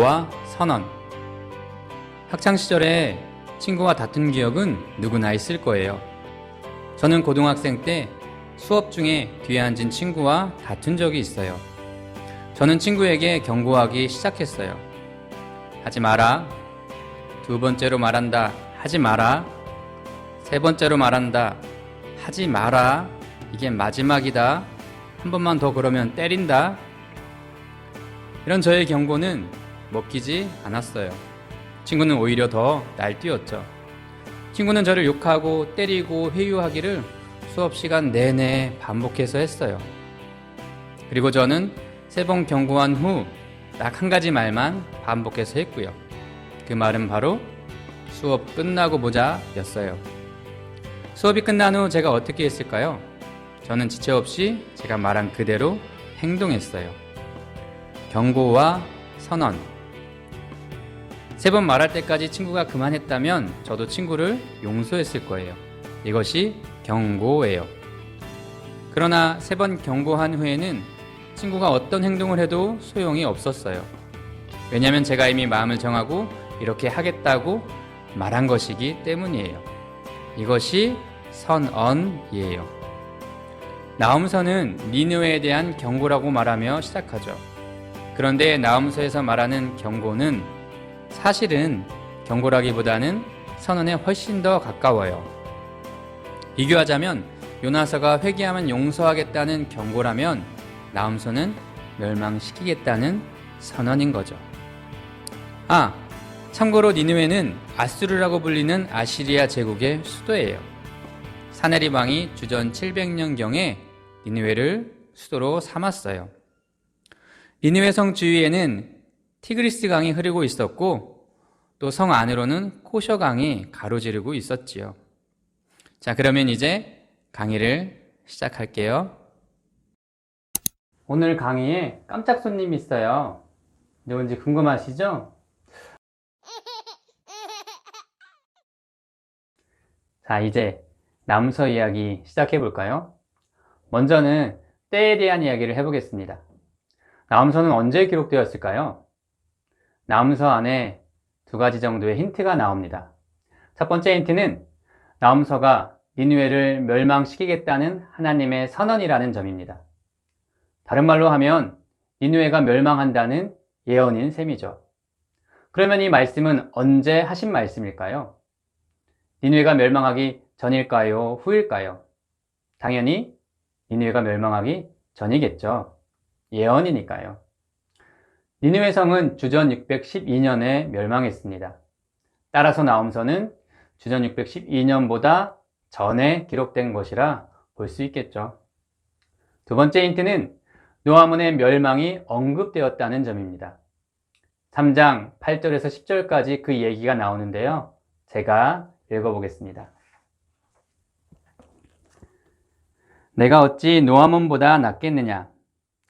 경고와 선언. 학창시절에 친구와 다툰 기억은 누구나 있을 거예요. 저는 고등학생 때 수업 중에 뒤에 앉은 친구와 다툰 적이 있어요. 저는 친구에게 경고하기 시작했어요. 하지 마라. 두 번째로 말한다. 하지 마라. 세 번째로 말한다. 하지 마라. 이게 마지막이다. 한 번만 더 그러면 때린다. 이런 저의 경고는 먹히지 않았어요. 친구는 오히려 더 날뛰었죠. 친구는 저를 욕하고 때리고 회유하기를 수업 시간 내내 반복해서 했어요. 그리고 저는 3번 경고한 후 딱 한 가지 말만 반복해서 했고요. 그 말은 바로 수업 끝나고 보자 였어요. 수업이 끝난 후 제가 어떻게 했을까요? 저는 지체 없이 제가 말한 그대로 행동했어요. 경고와 선언. 3번 말할 때까지 친구가 그만했다면 저도 친구를 용서했을 거예요. 이것이 경고예요. 그러나 3번 경고한 후에는 친구가 어떤 행동을 해도 소용이 없었어요. 왜냐하면 제가 이미 마음을 정하고 이렇게 하겠다고 말한 것이기 때문이에요. 이것이 선언이에요. 나훔서는 니느웨에 대한 경고라고 말하며 시작하죠. 그런데 나훔서에서 말하는 경고는 사실은 경고라기보다는 선언에 훨씬 더 가까워요. 비교하자면 요나서가 회개하면 용서하겠다는 경고라면 나훔서는 멸망시키겠다는 선언인 거죠. 참고로 니느웨는 아수르라고 불리는 아시리아 제국의 수도예요. 사네립 왕이 주전 700년경에 니느웨를 수도로 삼았어요. 니느웨 성 주위에는 티그리스 강이 흐르고 있었고 또 성 안으로는 코셔 강이 가로지르고 있었지요. 자, 그러면 이제 강의를 시작할게요. 오늘 강의에 깜짝 손님이 있어요. 누군지 궁금하시죠? 자, 이제 나훔서 이야기 시작해 볼까요? 먼저는 때에 대한 이야기를 해보겠습니다. 나훔서는 언제 기록되었을까요? 나훔서 안에 2가지 정도의 힌트가 나옵니다. 첫 번째 힌트는 나훔서가 니느웨를 멸망시키겠다는 하나님의 선언이라는 점입니다. 다른 말로 하면 니느웨가 멸망한다는 예언인 셈이죠. 그러면 이 말씀은 언제 하신 말씀일까요? 니느웨가 멸망하기 전일까요? 후일까요? 당연히 니느웨가 멸망하기 전이겠죠. 예언이니까요. 니느웨 성은 주전 612년에 멸망했습니다. 따라서 나훔서는 주전 612년보다 전에 기록된 것이라 볼 수 있겠죠. 두 번째 힌트는 노아문의 멸망이 언급되었다는 점입니다. 3장 8절에서 10절까지 그 얘기가 나오는데요. 제가 읽어보겠습니다. 내가 어찌 노아문보다 낫겠느냐?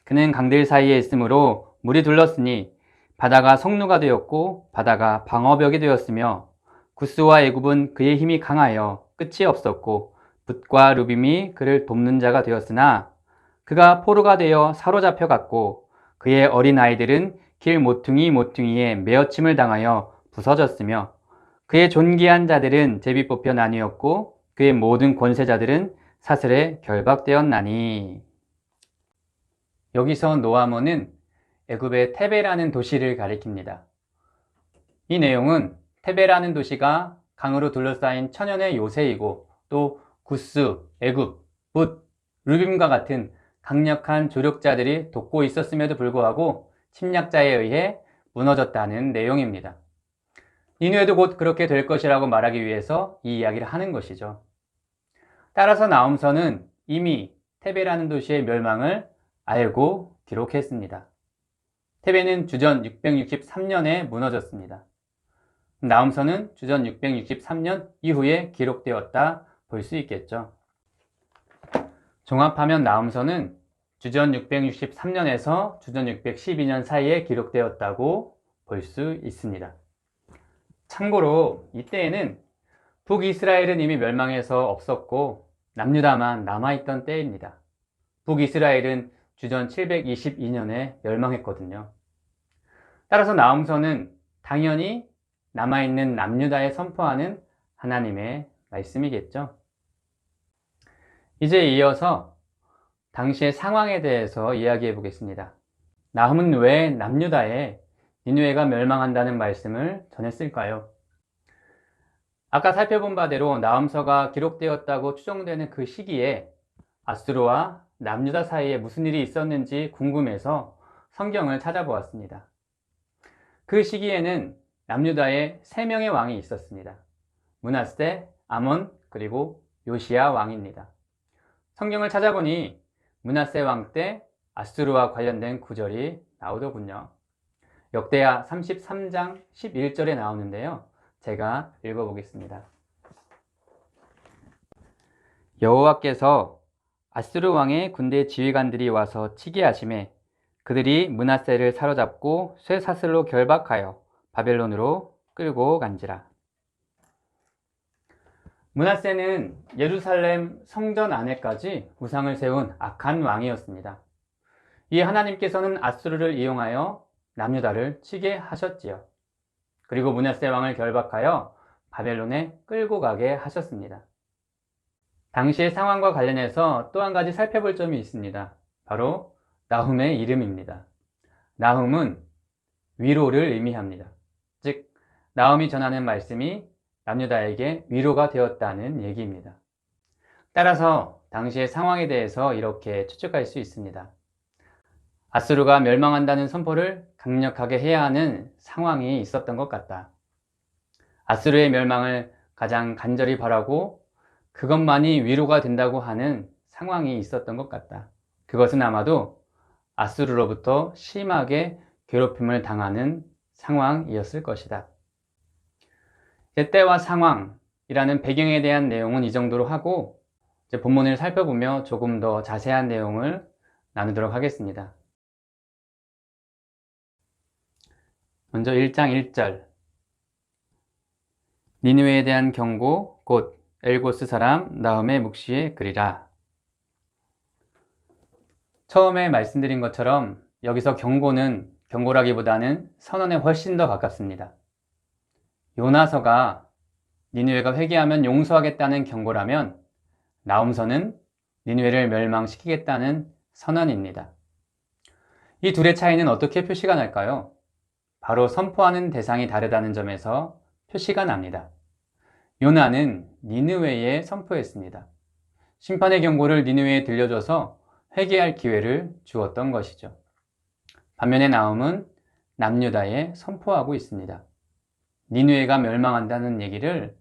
그는 강들 사이에 있으므로 물이 둘렀으니 바다가 성루가 되었고 바다가 방어벽이 되었으며 구스와 애굽은 그의 힘이 강하여 끝이 없었고 붓과 루빔이 그를 돕는 자가 되었으나 그가 포로가 되어 사로잡혀 갔고 그의 어린 아이들은 길 모퉁이에 메어침을 당하여 부서졌으며 그의 존귀한 자들은 제비 뽑혀 나뉘었고 그의 모든 권세자들은 사슬에 결박되었나니. 여기서 노아문은 애굽의 테베라는 도시를 가리킵니다. 이 내용은 테베라는 도시가 강으로 둘러싸인 천연의 요새이고 또 구스, 애굽, 붓, 루빔과 같은 강력한 조력자들이 돕고 있었음에도 불구하고 침략자에 의해 무너졌다는 내용입니다. 니느웨도 곧 그렇게 될 것이라고 말하기 위해서 이 이야기를 하는 것이죠. 따라서 나훔서는 이미 테베라는 도시의 멸망을 알고 기록했습니다. 테베는 주전 663년에 무너졌습니다. 나훔서는 주전 663년 이후에 기록되었다 볼 수 있겠죠. 종합하면 나훔서는 주전 663년에서 주전 612년 사이에 기록되었다고 볼 수 있습니다. 참고로 이때에는 북이스라엘은 이미 멸망해서 없었고 남유다만 남아있던 때입니다. 북이스라엘은 주전 722년에 멸망했거든요. 따라서 나음서는 당연히 남아있는 남유다에 선포하는 하나님의 말씀이겠죠. 이제 이어서 당시의 상황에 대해서 이야기해 보겠습니다. 나훔은 왜 남유다에 니느웨가 멸망한다는 말씀을 전했을까요? 아까 살펴본 바대로 나훔서가 기록되었다고 추정되는 그 시기에 아수르와 남유다 사이에 무슨 일이 있었는지 궁금해서 성경을 찾아보았습니다. 그 시기에는 남유다에 3명의 왕이 있었습니다. 므낫세, 아몬, 그리고 요시야 왕입니다. 성경을 찾아보니 므낫세 왕 때 아수르와 관련된 구절이 나오더군요. 역대하 33장 11절에 나오는데요. 제가 읽어보겠습니다. 여호와께서 아수르 왕의 군대 지휘관들이 와서 치게 하심에 그들이 므낫세를 사로잡고 쇠사슬로 결박하여 바벨론으로 끌고 간지라. 므낫세는 예루살렘 성전 안에까지 우상을 세운 악한 왕이었습니다. 이에 하나님께서는 아수르를 이용하여 남유다를 치게 하셨지요. 그리고 므낫세 왕을 결박하여 바벨론에 끌고 가게 하셨습니다. 당시의 상황과 관련해서 또 한 가지 살펴볼 점이 있습니다. 바로 나훔의 이름입니다. 나훔은 위로를 의미합니다. 즉, 나훔이 전하는 말씀이 남유다에게 위로가 되었다는 얘기입니다. 따라서 당시의 상황에 대해서 이렇게 추측할 수 있습니다. 아수르가 멸망한다는 선포를 강력하게 해야 하는 상황이 있었던 것 같다. 아수르의 멸망을 가장 간절히 바라고 그것만이 위로가 된다고 하는 상황이 있었던 것 같다. 그것은 아마도 아수르로부터 심하게 괴롭힘을 당하는 상황이었을 것이다. 때와 상황이라는 배경에 대한 내용은 이 정도로 하고 이제 본문을 살펴보며 조금 더 자세한 내용을 나누도록 하겠습니다. 먼저 1장 1절 니느웨에 대한 경고 곧 엘고스 사람 나훔의 묵시에 그리라. 처음에 말씀드린 것처럼 여기서 경고는 경고라기보다는 선언에 훨씬 더 가깝습니다. 요나서가 니느웨가 회개하면 용서하겠다는 경고라면 나훔서는 니느웨를 멸망시키겠다는 선언입니다. 이 둘의 차이는 어떻게 표시가 날까요? 바로 선포하는 대상이 다르다는 점에서 표시가 납니다. 요나는 니느웨에 선포했습니다. 심판의 경고를 니느웨에 들려줘서 회개할 기회를 주었던 것이죠. 반면에 나훔은 남유다에 선포하고 있습니다. 니느웨가 멸망한다는 얘기를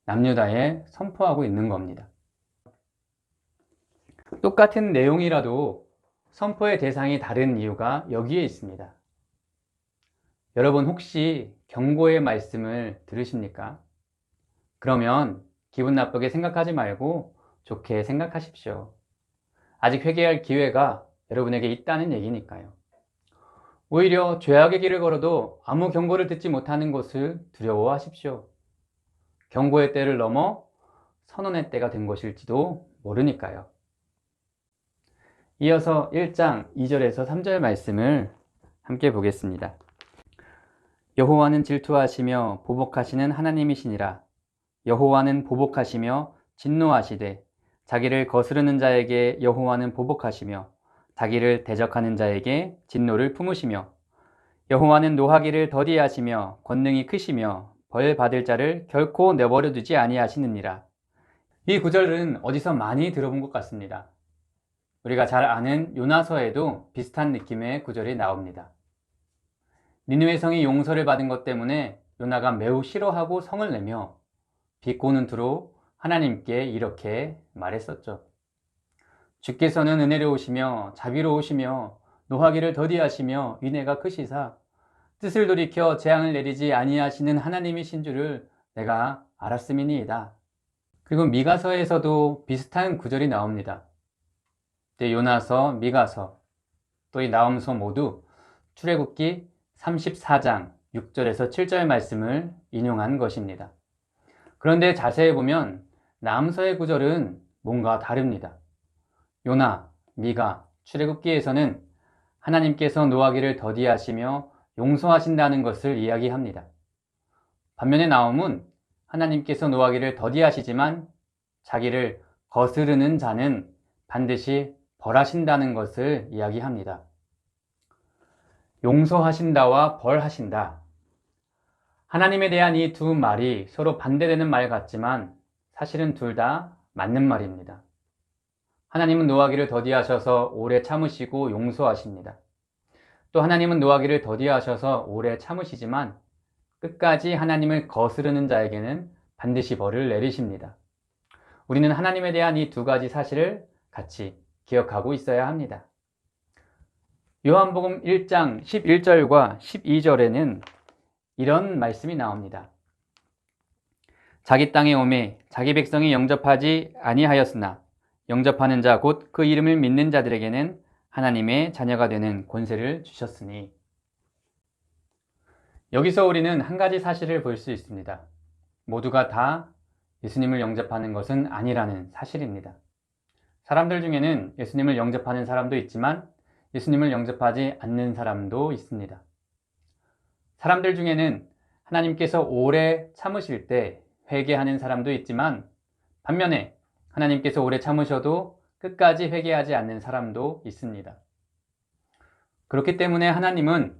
남유다에 선포하고 있는 겁니다. 똑같은 내용이라도 선포의 대상이 다른 이유가 여기에 있습니다. 여러분 혹시 경고의 말씀을 들으십니까? 그러면 기분 나쁘게 생각하지 말고 좋게 생각하십시오. 아직 회개할 기회가 여러분에게 있다는 얘기니까요. 오히려 죄악의 길을 걸어도 아무 경고를 듣지 못하는 것을 두려워하십시오. 경고의 때를 넘어 선언의 때가 된 것일지도 모르니까요. 이어서 1장 2절에서 3절 말씀을 함께 보겠습니다. 여호와는 질투하시며 보복하시는 하나님이시니라. 여호와는 보복하시며 진노하시되 자기를 거스르는 자에게 여호와는 보복하시며 자기를 대적하는 자에게 진노를 품으시며 여호와는 노하기를 더디하시며 권능이 크시며 벌 받을 자를 결코 내버려 두지 아니하시느니라. 이 구절은 어디서 많이 들어본 것 같습니다. 우리가 잘 아는 요나서에도 비슷한 느낌의 구절이 나옵니다. 니느웨 성이 용서를 받은 것 때문에 요나가 매우 싫어하고 성을 내며 비꼬는 투로 하나님께 이렇게 말했었죠. 주께서는 은혜로우시며 자비로우시며 노하기를 더디하시며 위내가 크시사 뜻을 돌이켜 재앙을 내리지 아니하시는 하나님이신 줄을 내가 알았음이니이다. 그리고 미가서에서도 비슷한 구절이 나옵니다. 요나서, 미가서, 또 이 나훔서 모두 출애굽기 34장 6절에서 7절 말씀을 인용한 것입니다. 그런데 자세히 보면 나훔서의 구절은 뭔가 다릅니다. 요나, 미가, 출애굽기에서는 하나님께서 노하기를 더디하시며 용서하신다는 것을 이야기합니다. 반면에 나홈은 하나님께서 노하기를 더디하시지만 자기를 거스르는 자는 반드시 벌하신다는 것을 이야기합니다. 용서하신다와 벌하신다. 하나님에 대한 이 두 말이 서로 반대되는 말 같지만 사실은 둘 다 맞는 말입니다. 하나님은 노하기를 더디하셔서 오래 참으시고 용서하십니다. 또 하나님은 노하기를 더디하셔서 오래 참으시지만 끝까지 하나님을 거스르는 자에게는 반드시 벌을 내리십니다. 우리는 하나님에 대한 이 두 가지 사실을 같이 기억하고 있어야 합니다. 요한복음 1장 11절과 12절에는 이런 말씀이 나옵니다. 자기 땅에 오매 자기 백성이 영접하지 아니하였으나 영접하는 자 곧 그 이름을 믿는 자들에게는 하나님의 자녀가 되는 권세를 주셨으니. 여기서 우리는 한 가지 사실을 볼 수 있습니다. 모두가 다 예수님을 영접하는 것은 아니라는 사실입니다. 사람들 중에는 예수님을 영접하는 사람도 있지만 예수님을 영접하지 않는 사람도 있습니다. 사람들 중에는 하나님께서 오래 참으실 때 회개하는 사람도 있지만 반면에 하나님께서 오래 참으셔도 끝까지 회개하지 않는 사람도 있습니다. 그렇기 때문에 하나님은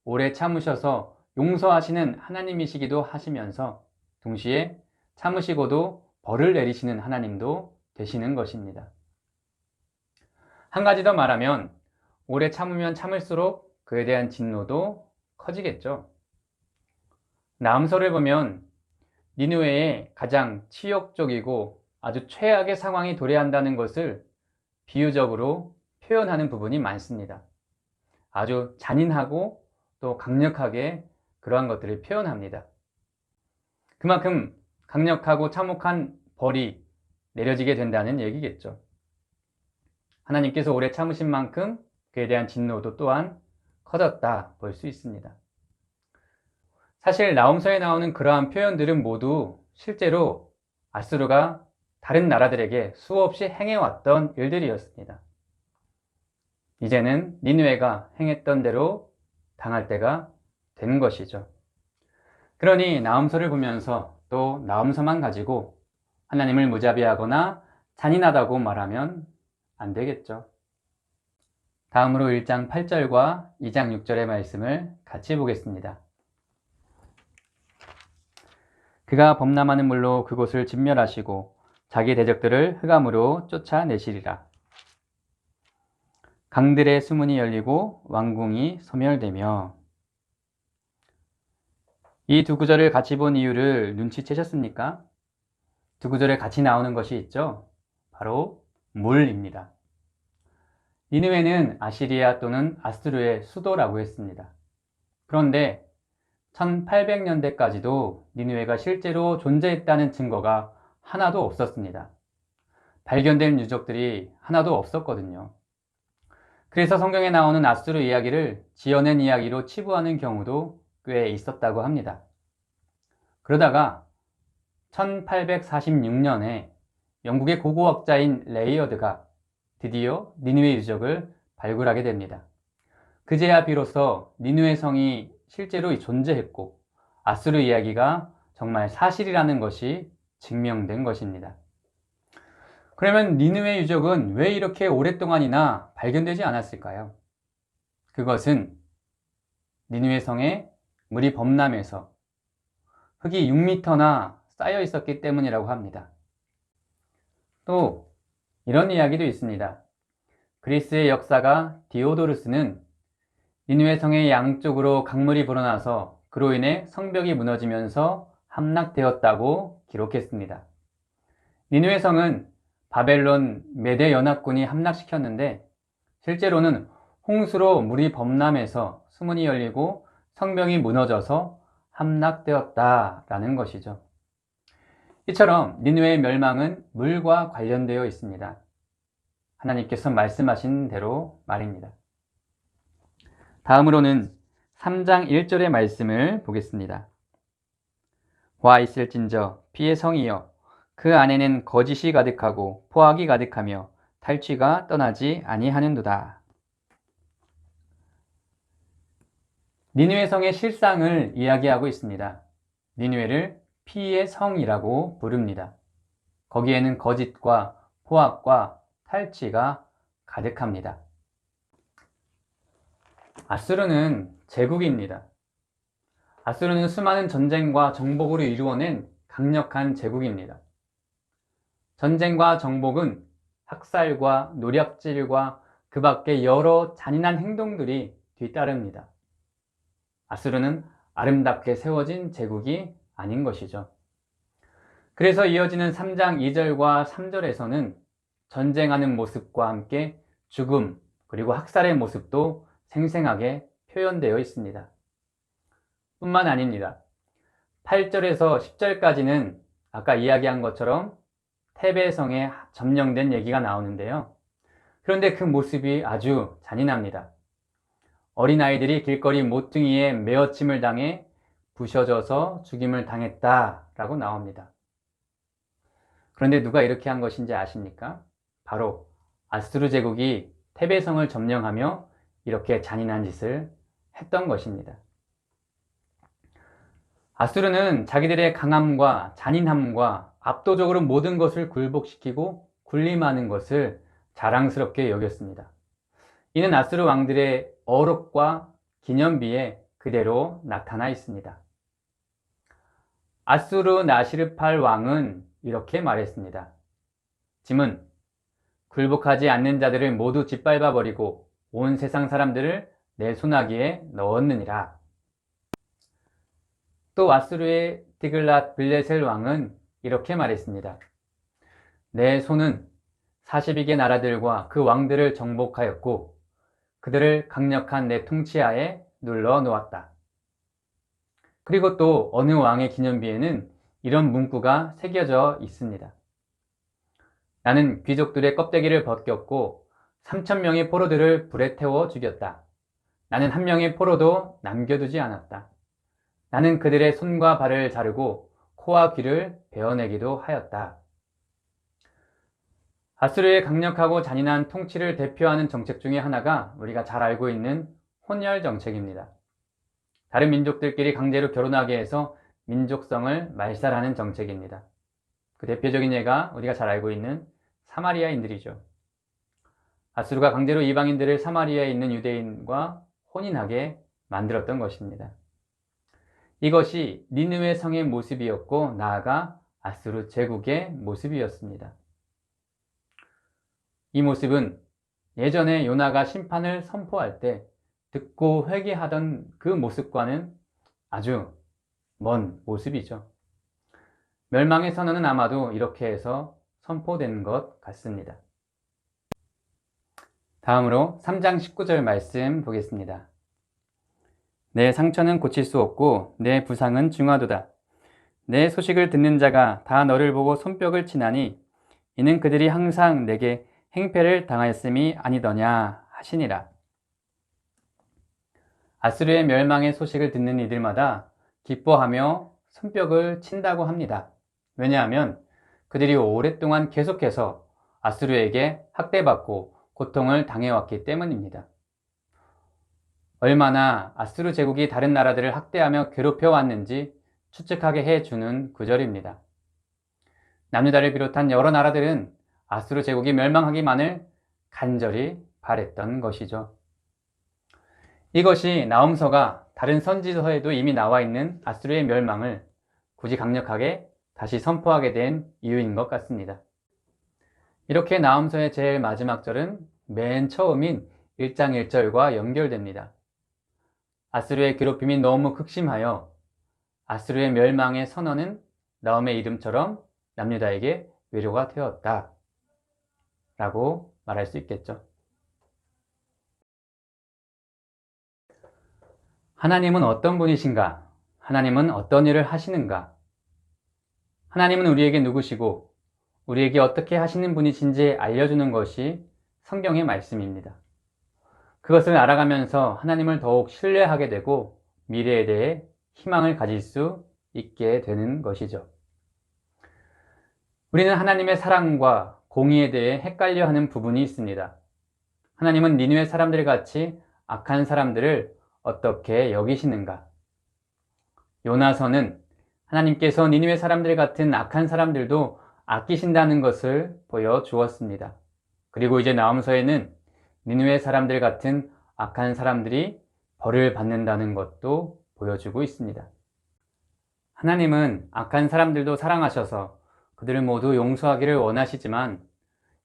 오래 참으셔서 용서하시는 하나님이시기도 하시면서 동시에 참으시고도 벌을 내리시는 하나님도 되시는 것입니다. 한 가지 더 말하면 오래 참으면 참을수록 그에 대한 진노도 커지겠죠. 나음서를 보면 니느웨의 가장 치욕적이고 아주 최악의 상황이 도래한다는 것을 비유적으로 표현하는 부분이 많습니다. 아주 잔인하고 또 강력하게 그러한 것들을 표현합니다. 그만큼 강력하고 참혹한 벌이 내려지게 된다는 얘기겠죠. 하나님께서 오래 참으신 만큼 그에 대한 진노도 또한 커졌다 볼 수 있습니다. 사실 나홈서에 나오는 그러한 표현들은 모두 실제로 아수르가 다른 나라들에게 수없이 행해왔던 일들이었습니다. 이제는 니느웨가 행했던 대로 당할 때가 된 것이죠. 그러니 나홈서를 보면서 또 나홈서만 가지고 하나님을 무자비하거나 잔인하다고 말하면 안 되겠죠. 다음으로 1장 8절과 2장 6절의 말씀을 같이 보겠습니다. 그가 범람하는 물로 그곳을 진멸하시고 자기 대적들을 흑암으로 쫓아내시리라. 강들의 수문이 열리고 왕궁이 소멸되며. 이 두 구절을 같이 본 이유를 눈치채셨습니까? 두 구절에 같이 나오는 것이 있죠. 바로 물입니다. 니느웨는 아시리아 또는 아수르의 수도라고 했습니다. 그런데 1800년대까지도 니느웨가 실제로 존재했다는 증거가 하나도 없었습니다. 발견된 유적들이 하나도 없었거든요. 그래서 성경에 나오는 아수르 이야기를 지어낸 이야기로 치부하는 경우도 꽤 있었다고 합니다. 그러다가 1846년에 영국의 고고학자인 레이어드가 드디어 니느웨 유적을 발굴하게 됩니다. 그제야 비로소 니느웨 성이 실제로 존재했고 아수르 이야기가 정말 사실이라는 것이 증명된 것입니다. 그러면 니느웨 유적은 왜 이렇게 오랫동안이나 발견되지 않았을까요? 그것은 니느웨 성에 물이 범람해서 흙이 6m나 쌓여 있었기 때문이라고 합니다. 또 이런 이야기도 있습니다. 그리스의 역사가 디오도루스는 니느웨 성의 양쪽으로 강물이 불어나서 그로 인해 성벽이 무너지면서 함락되었다고 기록했습니다. 니느웨 성은 바벨론 메대 연합군이 함락시켰는데 실제로는 홍수로 물이 범람해서 수문이 열리고 성벽이 무너져서 함락되었다라는 것이죠. 이처럼 니느웨의 멸망은 물과 관련되어 있습니다. 하나님께서 말씀하신 대로 말입니다. 다음으로는 3장 1절의 말씀을 보겠습니다. 와 있을진저 피의 성이여 그 안에는 거짓이 가득하고 포악이 가득하며 탈취가 떠나지 아니하는도다. 니느웨 성의 실상을 이야기하고 있습니다. 니느웨를 피의 성이라고 부릅니다. 거기에는 거짓과 포악과 탈취가 가득합니다. 아수르는 제국입니다. 아수르는 수많은 전쟁과 정복으로 이루어낸 강력한 제국입니다. 전쟁과 정복은 학살과 노략질과 그 밖에 여러 잔인한 행동들이 뒤따릅니다. 아수르는 아름답게 세워진 제국이 아닌 것이죠. 그래서 이어지는 3장 2절과 3절에서는 전쟁하는 모습과 함께 죽음 그리고 학살의 모습도 생생하게 표현되어 있습니다. 뿐만 아닙니다. 8절에서 10절까지는 아까 이야기한 것처럼 테베성에 점령된 얘기가 나오는데요. 그런데 그 모습이 아주 잔인합니다. 어린아이들이 길거리 모퉁이에 메어침을 당해 부셔져서 죽임을 당했다라고 나옵니다. 그런데 누가 이렇게 한 것인지 아십니까? 바로 아수르 제국이 테베성을 점령하며 이렇게 잔인한 짓을 했던 것입니다. 아수르는 자기들의 강함과 잔인함과 압도적으로 모든 것을 굴복시키고 군림하는 것을 자랑스럽게 여겼습니다. 이는 아수르 왕들의 어록과 기념비에 그대로 나타나 있습니다. 아수르 나시르팔 왕은 이렇게 말했습니다. 짐은 굴복하지 않는 자들을 모두 짓밟아 버리고 온 세상 사람들을 내 손아귀에 넣었느니라. 또 아수르의 디글랏 빌레셀 왕은 이렇게 말했습니다. 내 손은 42개 나라들과 그 왕들을 정복하였고 그들을 강력한 내 통치하에 눌러 놓았다. 그리고 또 어느 왕의 기념비에는 이런 문구가 새겨져 있습니다. 나는 귀족들의 껍데기를 벗겼고 3,000명의 포로들을 불에 태워 죽였다. 나는 한 명의 포로도 남겨두지 않았다. 나는 그들의 손과 발을 자르고 코와 귀를 베어내기도 하였다. 아수르의 강력하고 잔인한 통치를 대표하는 정책 중에 하나가 우리가 잘 알고 있는 혼혈 정책입니다. 다른 민족들끼리 강제로 결혼하게 해서 민족성을 말살하는 정책입니다. 그 대표적인 예가 우리가 잘 알고 있는 사마리아인들이죠. 아수르가 강제로 이방인들을 사마리아에 있는 유대인과 혼인하게 만들었던 것입니다. 이것이 니느웨 성의 모습이었고 나아가 아수르 제국의 모습이었습니다. 이 모습은 예전에 요나가 심판을 선포할 때 듣고 회개하던 그 모습과는 아주 먼 모습이죠. 멸망의 선언은 아마도 이렇게 해서 선포된 것 같습니다. 다음으로 3장 19절 말씀 보겠습니다. 내 상처는 고칠 수 없고 내 부상은 중하도다. 내 소식을 듣는 자가 다 너를 보고 손뼉을 치나니 이는 그들이 항상 내게 행패를 당하였음이 아니더냐 하시니라. 아수르의 멸망의 소식을 듣는 이들마다 기뻐하며 손뼉을 친다고 합니다. 왜냐하면 그들이 오랫동안 계속해서 아수르에게 학대받고 고통을 당해왔기 때문입니다. 얼마나 아수르 제국이 다른 나라들을 학대하며 괴롭혀왔는지 추측하게 해주는 구절입니다. 남유다를 비롯한 여러 나라들은 아수르 제국이 멸망하기만을 간절히 바랬던 것이죠. 이것이 나훔서가 다른 선지서에도 이미 나와 있는 아수르의 멸망을 굳이 강력하게 다시 선포하게 된 이유인 것 같습니다. 이렇게 나훔서의 제일 마지막 절은 맨 처음인 1장 1절과 연결됩니다. 아수르의 괴롭힘이 너무 극심하여 아수르의 멸망의 선언은 나훔의 이름처럼 남유다에게 외료가 되었다 라고 말할 수 있겠죠. 하나님은 어떤 분이신가? 하나님은 어떤 일을 하시는가? 하나님은 우리에게 누구시고 우리에게 어떻게 하시는 분이신지 알려주는 것이 성경의 말씀입니다. 그것을 알아가면서 하나님을 더욱 신뢰하게 되고 미래에 대해 희망을 가질 수 있게 되는 것이죠. 우리는 하나님의 사랑과 공의에 대해 헷갈려 하는 부분이 있습니다. 하나님은 니느웨 사람들 같이 악한 사람들을 어떻게 여기시는가? 요나서는 하나님께서 니느웨 사람들 같은 악한 사람들도 아끼신다는 것을 보여주었습니다. 그리고 이제 나홈서에는 니느웨 사람들 같은 악한 사람들이 벌을 받는다는 것도 보여주고 있습니다. 하나님은 악한 사람들도 사랑하셔서 그들을 모두 용서하기를 원하시지만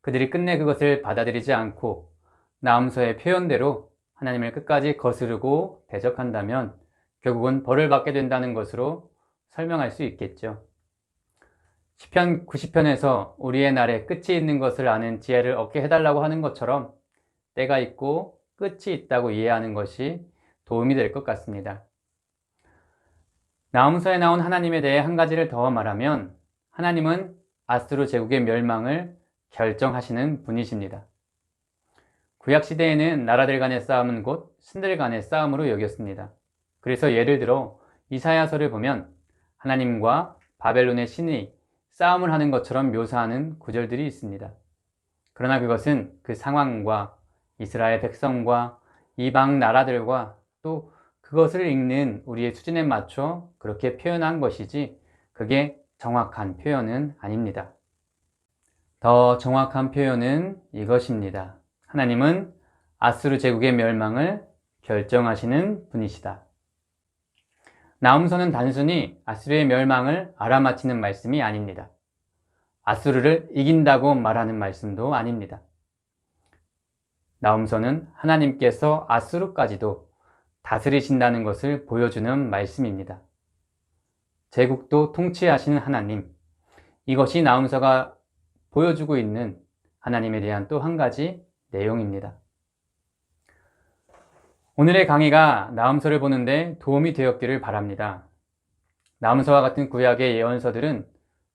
그들이 끝내 그것을 받아들이지 않고 나홈서의 표현대로 하나님을 끝까지 거스르고 대적한다면 결국은 벌을 받게 된다는 것으로 설명할 수 있겠죠. 시편 90편에서 우리의 날에 끝이 있는 것을 아는 지혜를 얻게 해달라고 하는 것처럼 때가 있고 끝이 있다고 이해하는 것이 도움이 될 것 같습니다. 나홈서에 나온 하나님에 대해 한 가지를 더 말하면 하나님은 아수르 제국의 멸망을 결정하시는 분이십니다. 구약시대에는 나라들 간의 싸움은 곧 신들 간의 싸움으로 여겼습니다. 그래서 예를 들어 이사야서를 보면 하나님과 바벨론의 신이 싸움을 하는 것처럼 묘사하는 구절들이 있습니다. 그러나 그것은 그 상황과 이스라엘 백성과 이방 나라들과 또 그것을 읽는 우리의 수준에 맞춰 그렇게 표현한 것이지 그게 정확한 표현은 아닙니다. 더 정확한 표현은 이것입니다. 하나님은 아수르 제국의 멸망을 결정하시는 분이시다. 나홈서는 단순히 아수르의 멸망을 알아맞히는 말씀이 아닙니다. 아수르를 이긴다고 말하는 말씀도 아닙니다. 나홈서는 하나님께서 아수르까지도 다스리신다는 것을 보여주는 말씀입니다. 제국도 통치하시는 하나님, 이것이 나홈서가 보여주고 있는 하나님에 대한 또 한 가지 내용입니다. 오늘의 강의가 나홈서를 보는데 도움이 되었기를 바랍니다. 나홈서와 같은 구약의 예언서들은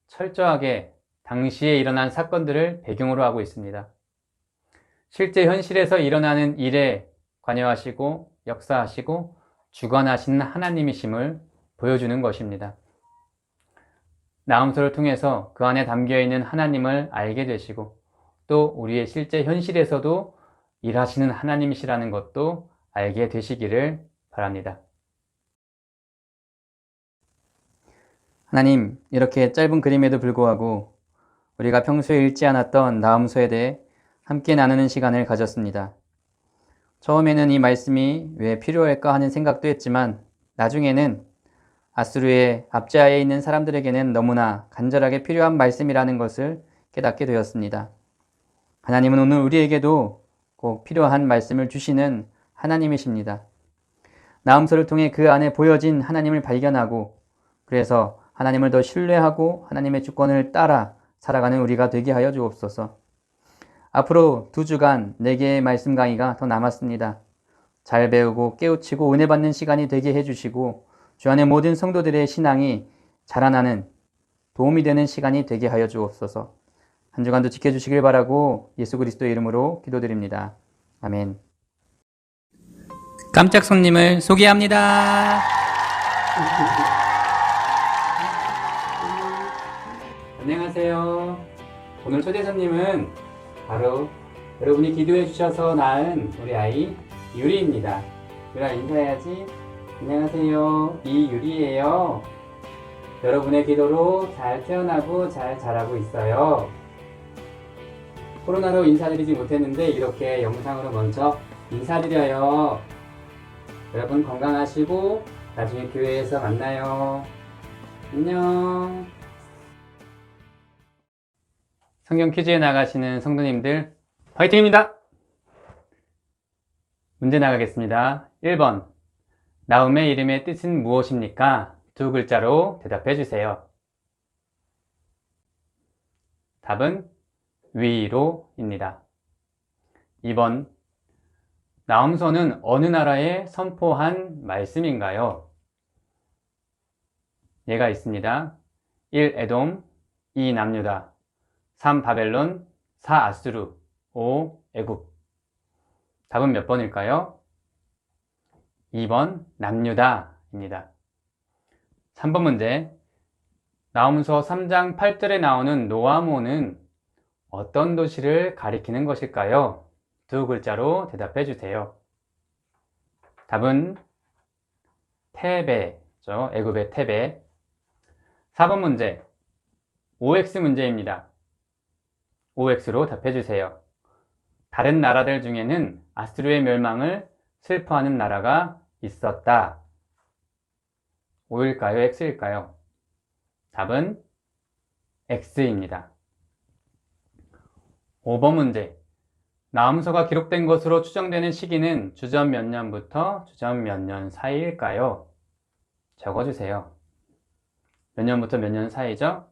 철저하게 당시에 일어난 사건들을 배경으로 하고 있습니다. 실제 현실에서 일어나는 일에 관여하시고 역사하시고 주관하시는 하나님이심을 보여주는 것입니다. 나홈서를 통해서 그 안에 담겨있는 하나님을 알게 되시고 또 우리의 실제 현실에서도 일하시는 하나님이시라는 것도 알게 되시기를 바랍니다. 하나님, 이렇게 짧은 그림에도 불구하고 우리가 평소에 읽지 않았던 나홈서에 대해 함께 나누는 시간을 가졌습니다. 처음에는 이 말씀이 왜 필요할까 하는 생각도 했지만 나중에는 아수르의 압제하에 있는 사람들에게는 너무나 간절하게 필요한 말씀이라는 것을 깨닫게 되었습니다. 하나님은 오늘 우리에게도 꼭 필요한 말씀을 주시는 하나님이십니다. 나홈서를 통해 그 안에 보여진 하나님을 발견하고 그래서 하나님을 더 신뢰하고 하나님의 주권을 따라 살아가는 우리가 되게 하여 주옵소서. 앞으로 2주간 4개의 말씀 강의가 더 남았습니다. 잘 배우고 깨우치고 은혜 받는 시간이 되게 해주시고 주 안의 모든 성도들의 신앙이 자라나는 도움이 되는 시간이 되게 하여 주옵소서. 한 주간도 지켜주시길 바라고 예수 그리스도의 이름으로 기도드립니다. 아멘. 깜짝 손님을 소개합니다. 안녕하세요. 오늘 초대 손님은 바로 여러분이 기도해 주셔서 낳은 우리 아이 유리입니다. 유라 인사해야지. 안녕하세요. 이유리예요. 여러분의 기도로 잘 태어나고 잘 자라고 있어요. 코로나로 인사드리지 못했는데 이렇게 영상으로 먼저 인사드려요. 여러분 건강하시고 나중에 교회에서 만나요. 안녕. 성경 퀴즈에 나가시는 성도님들 화이팅입니다. 문제 나가겠습니다. 1번 나홈의 이름의 뜻은 무엇입니까? 2글자로 대답해 주세요. 답은 위로입니다. 2번 나홈서는 어느 나라에 선포한 말씀인가요? 예가 있습니다. 1. 에돔 2. 남유다 3. 바벨론 4. 아수르 5. 애굽. 답은 몇 번일까요? 2번 남유다입니다. 3번 문제 나홈서 3장 8절에 나오는 노아모는 어떤 도시를 가리키는 것일까요? 2글자로 대답해 주세요. 답은 테베죠. 애굽의 테베. 4번 문제. OX 문제입니다. OX로 답해주세요. 다른 나라들 중에는 아수르의 멸망을 슬퍼하는 나라가 있었다. O일까요? X일까요? 답은 X입니다. 5번 문제. 나음서가 기록된 것으로 추정되는 시기는 주전 몇 년부터 주전 몇 년 사이일까요? 적어주세요. 몇 년부터 몇 년 사이죠?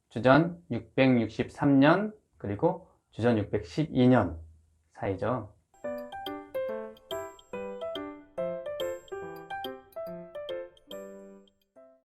주전 663년 그리고 주전 612년 사이죠.